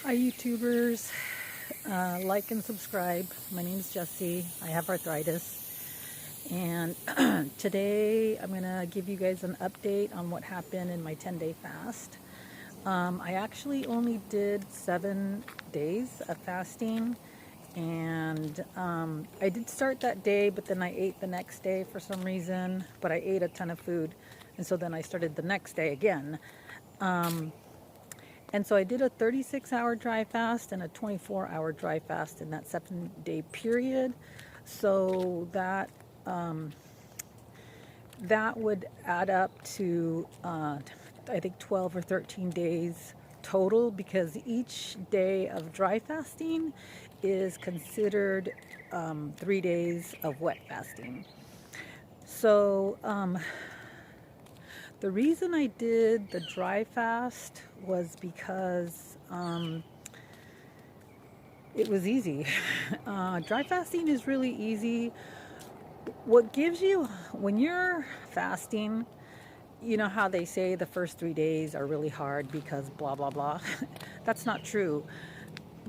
Hi YouTubers, like and subscribe. My name is Jessie. I have arthritis, and today I'm going to give you guys an update on what happened in my 10-day fast. I actually only did 7 days of fasting, and I did start that day, but then I ate the next day for some reason, but I ate a ton of food, and so then I started the next day again. And so I did a 36-hour dry fast and a 24-hour dry fast in that 7-day period. So that would add up to I think 12 or 13 days total, because each day of dry fasting is considered 3 days of wet fasting. So the reason I did the dry fast was because it was easy. Dry fasting is really easy. What gives you, when you're fasting, you know how they say the first 3 days are really hard because blah, blah, blah. That's not true.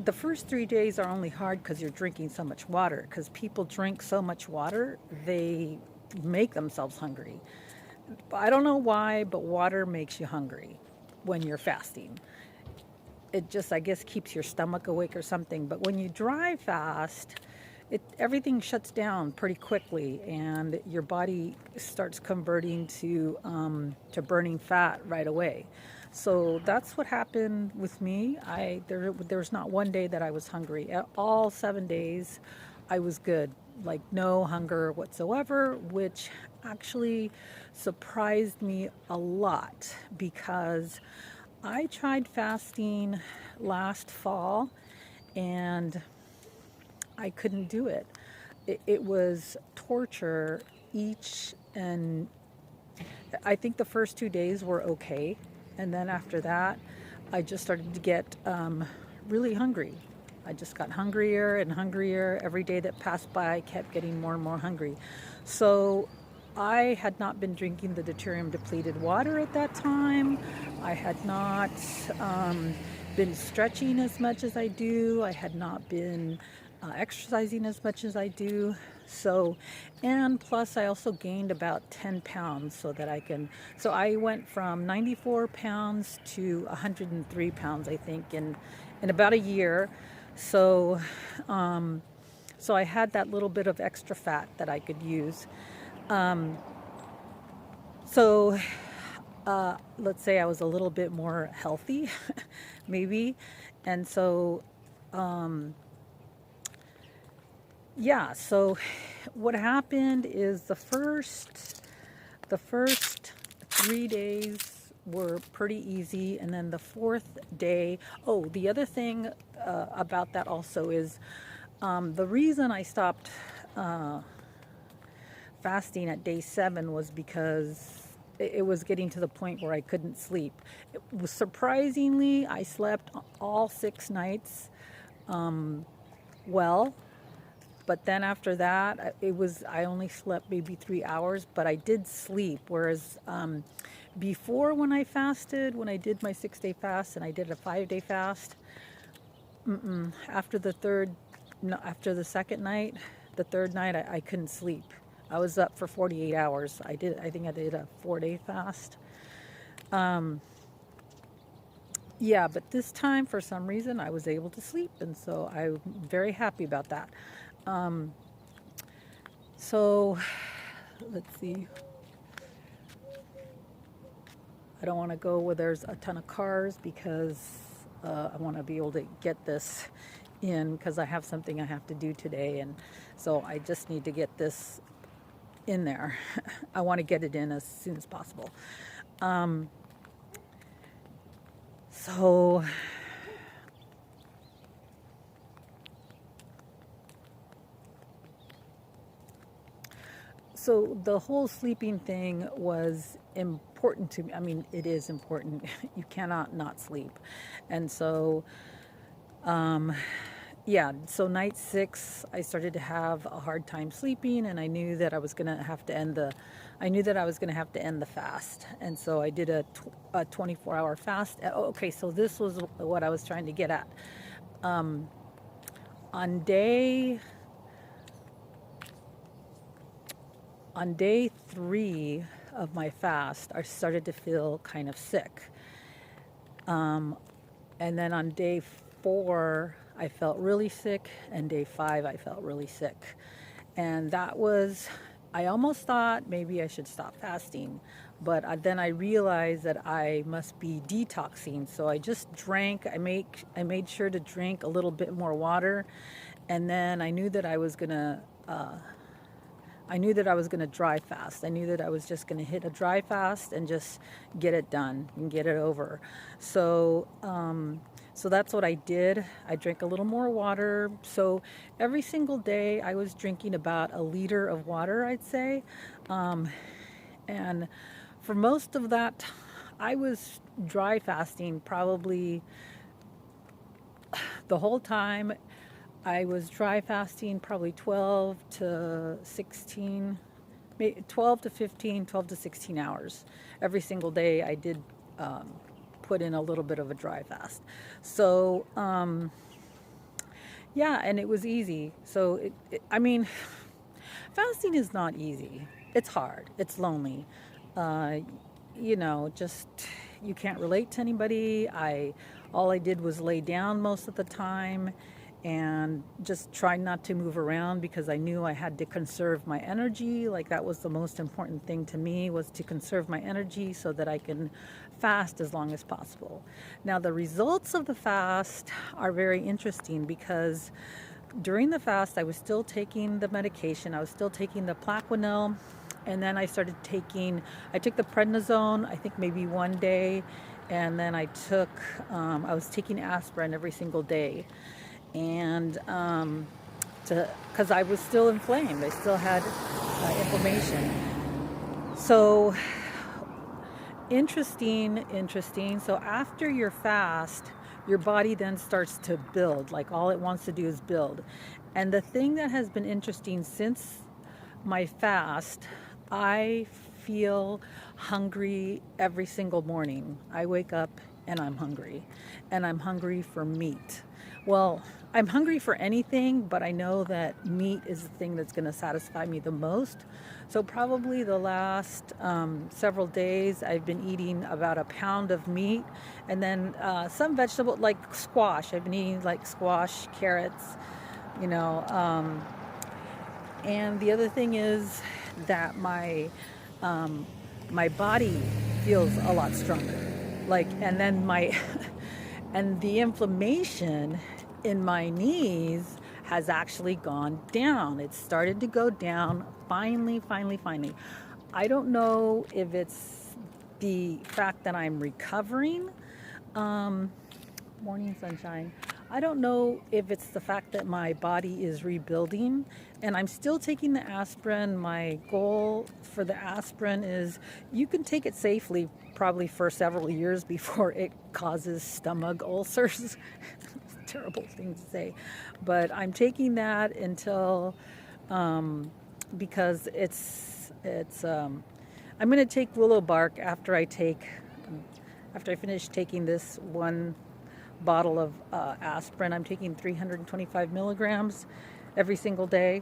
The first 3 days are only hard because you're drinking so much water, because people drink so much water, they make themselves hungry. I don't know why, but water makes you hungry when you're fasting. It just, I guess, keeps your stomach awake or something. But when you dry fast, everything shuts down pretty quickly, and your body starts converting to burning fat right away. So that's what happened with me. There was not one day that I was hungry. All 7 days, I was good, like no hunger whatsoever, which actually surprised me a lot, because I tried fasting last fall and I couldn't do it. It was torture and I think the first 2 days were okay. And then after that, I just started to get really hungry. I just got hungrier and hungrier. Every day that passed by, I kept getting more and more hungry. So I had not been drinking the deuterium depleted water at that time. I had not been stretching as much as I do. I had not been exercising as much as I do. So, and plus I also gained about 10 pounds so I went from 94 pounds to 103 pounds, I think, in about a year. So, so I had that little bit of extra fat that I could use. So let's say I was a little bit more healthy, maybe. And so, yeah, so what happened is the first 3 days were pretty easy, and then the fourth day, oh, the other thing about that also is the reason I stopped fasting at day 7 was because it was getting to the point where I couldn't sleep. It was surprisingly, I slept all 6 nights well, but then after that, I only slept maybe 3 hours, but I did sleep. Whereas before, when I fasted, when I did my 6-day fast and I did a 5-day fast, after the third, no, after the second night, the third night, I couldn't sleep. I was up for 48 hours. I think I did a 4-day fast. Yeah, but this time, for some reason, I was able to sleep, and so I'm very happy about that. So let's see. I don't want to go where there's a ton of cars, because I want to be able to get this in, because I have something I have to do today, and so I just need to get this in there. I want to get it in as soon as possible. So the whole sleeping thing was important to me. I mean, it is important. You cannot not sleep. And so yeah, so night 6, I started to have a hard time sleeping, and I knew that I was gonna have to end I knew that I was gonna have to end the fast, and so I did a 24-hour fast. Oh, okay, so this was what I was trying to get at. Um, on day on day 3 of my fast, I started to feel kind of sick. And then on day 4, I felt really sick, and day 5, I felt really sick. And that was, I almost thought maybe I should stop fasting, but then I realized that I must be detoxing. So I just drank, I made sure to drink a little bit more water, and then I knew that I was going to dry fast. I knew that I was just going to hit a dry fast and just get it done and get it over. So, so that's what I did. I drank a little more water. So every single day I was drinking about a liter of water, I'd say. And for most of that, I was dry fasting probably the whole time. I was dry fasting probably 12 to 16, 12 to 15, 12 to 16 hours. Every single day I did put in a little bit of a dry fast. So, yeah, and it was easy. So, I mean, fasting is not easy. It's hard. It's lonely. Uh, just you can't relate to anybody. All I did was lay down most of the time and just try not to move around because I knew I had to conserve my energy. Like that was the most important thing to me, was to conserve my energy so that I can fast as long as possible. Now the results of the fast are very interesting because during the fast I was still taking the medication. I was still taking the Plaquenil, and then I took the prednisone, I think maybe one day, and then I was taking aspirin every single day. And because I was still inflamed, I still had inflammation. So interesting. So after your fast, your body then starts to build. Like all it wants to do is build. And the thing that has been interesting since my fast, I feel hungry every single morning. I wake up and I'm hungry, and I'm hungry for meat. Well, I'm hungry for anything, but I know that meat is the thing that's going to satisfy me the most. So probably the last several days, I've been eating about a pound of meat, and then some vegetable like squash. I've been eating like squash, carrots, you know. And the other thing is that my body feels a lot stronger. Like, and then and the inflammation in my knees has actually gone down. It started to go down finally. I don't know if it's the fact that I'm recovering. Morning sunshine. I don't know if it's the fact that my body is rebuilding, and I'm still taking the aspirin. My goal for the aspirin is you can take it safely probably for several years before it causes stomach ulcers. Terrible thing to say, but I'm taking that until because I'm going to take willow bark after I finish taking this one bottle of aspirin. I'm taking 325 milligrams every single day,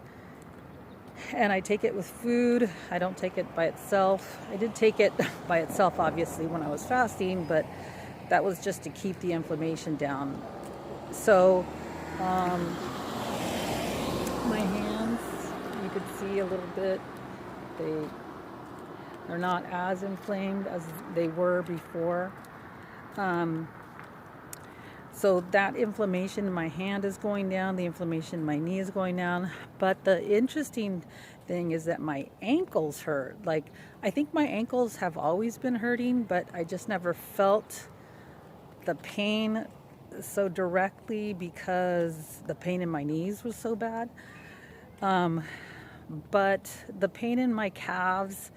and I take it with food. I don't take it by itself. I did take it by itself obviously when I was fasting, but that was just to keep the inflammation down. So my hands, you could see a little bit, they're not as inflamed as they were before. So that inflammation in my hand is going down, the inflammation in my knee is going down. But the interesting thing is that my ankles hurt. Like, I think my ankles have always been hurting, but I just never felt the pain so directly because the pain in my knees was so bad. But the pain in my calves,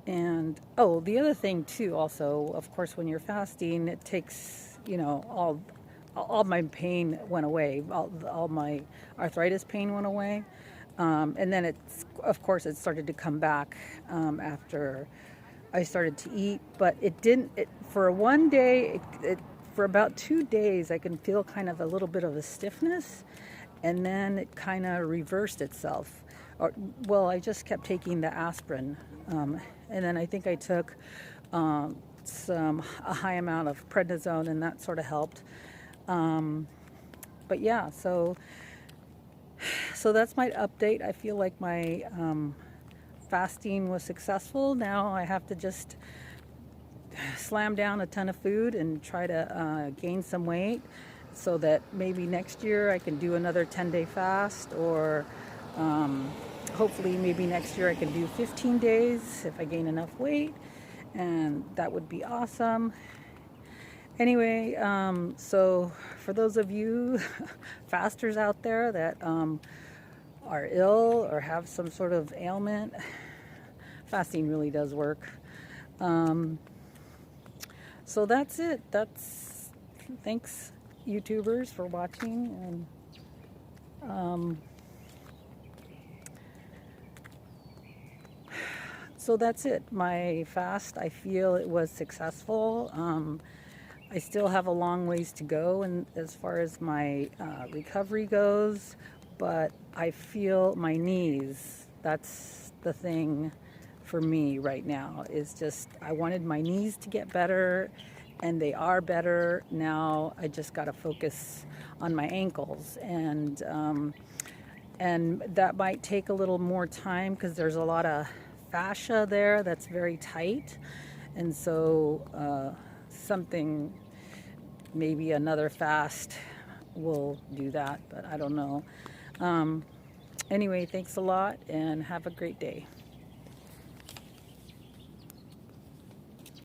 and the other thing too, also, of course, when you're fasting, it takes, all all my pain went away. All my arthritis pain went away. And then of course, it started to come back after I started to eat. But it didn't, for one day, for about 2 days, I can feel kind of a little bit of a stiffness. And then it kind of reversed itself. Well, I just kept taking the aspirin. And then I think I took a high amount of prednisone, and that sort of helped. But yeah, so that's my update. I feel like my fasting was successful. Now I have to just slam down a ton of food and try to gain some weight, so that maybe next year I can do another 10-day fast, or hopefully maybe next year I can do 15 days if I gain enough weight, and that would be awesome. Anyway, so for those of you fasters out there that are ill or have some sort of ailment, fasting really does work. So that's it. Thanks, YouTubers, for watching. And so that's it. My fast, I feel it was successful. I still have a long ways to go, and as far as my recovery goes, but I feel my knees. That's the thing for me right now, is just I wanted my knees to get better, and they are better. Now I just got to focus on my ankles, and that might take a little more time because there's a lot of fascia there that's very tight, and so maybe another fast will do that, but I don't know. Anyway, thanks a lot, and have a great day.